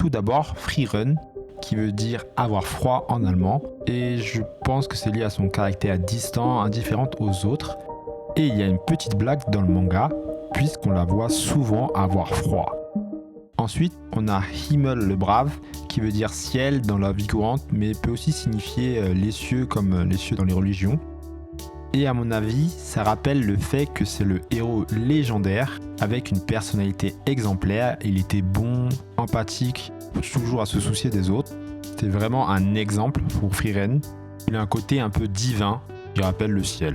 Tout d'abord, Frieren, qui veut dire avoir froid en allemand, et je pense que c'est lié à son caractère distant, indifférente aux autres. Et il y a une petite blague dans le manga, puisqu'on la voit souvent avoir froid. Ensuite, on a Himmel le brave, qui veut dire ciel dans la vie courante, mais peut aussi signifier les cieux comme les cieux dans les religions. Et à mon avis, ça rappelle le fait que c'est le héros légendaire, avec une personnalité exemplaire. Il était bon, empathique, toujours à se soucier des autres. C'était vraiment un exemple pour Frieren. Il a un côté un peu divin, qui rappelle le ciel.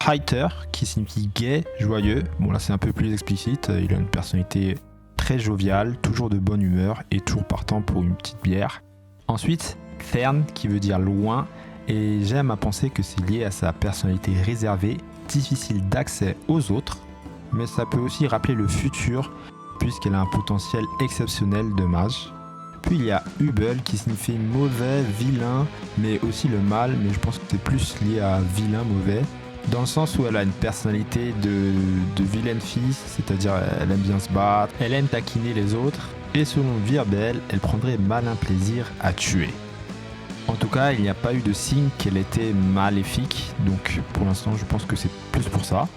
Heiter, qui signifie gai, joyeux. Bon là c'est un peu plus explicite, il a une personnalité très joviale, toujours de bonne humeur et toujours partant pour une petite bière. Ensuite, Fern, qui veut dire loin, et j'aime à penser que c'est lié à sa personnalité réservée, difficile d'accès aux autres, mais ça peut aussi rappeler le futur, puisqu'elle a un potentiel exceptionnel de mage. Puis il y a Hubel, qui signifie mauvais, vilain, mais aussi le mal, mais je pense que c'est plus lié à vilain, mauvais. Dans le sens où elle a une personnalité de vilaine fille, c'est-à-dire elle aime bien se battre, elle aime taquiner les autres, et selon Virbel, elle prendrait malin plaisir à tuer. En tout cas, il n'y a pas eu de signe qu'elle était maléfique, donc pour l'instant je pense que c'est plus pour ça.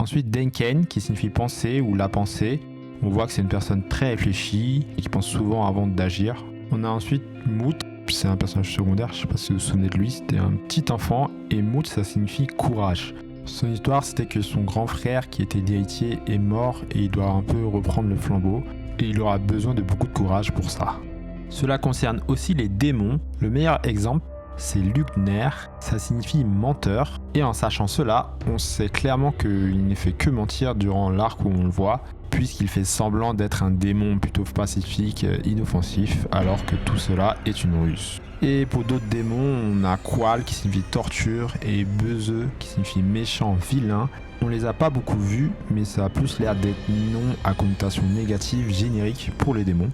Ensuite Denken, qui signifie penser ou la pensée, on voit que c'est une personne très réfléchie et qui pense souvent avant d'agir. On a ensuite Mout, c'est un personnage secondaire, je sais pas si vous vous souvenez de lui, c'était un petit enfant, et Mout ça signifie courage. Son histoire c'était que son grand frère qui était l'héritier est mort et il doit un peu reprendre le flambeau, et il aura besoin de beaucoup de courage pour ça. Cela concerne aussi les démons, le meilleur exemple c'est Lugner, ça signifie menteur, et en sachant cela, on sait clairement qu'il ne fait que mentir durant l'arc où on le voit, puisqu'il fait semblant d'être un démon plutôt pacifique, inoffensif, alors que tout cela est une ruse. Et pour d'autres démons, on a Qual qui signifie torture et Beuzeux qui signifie méchant, vilain. On les a pas beaucoup vus, mais ça a plus l'air d'être noms à connotation négative générique pour les démons.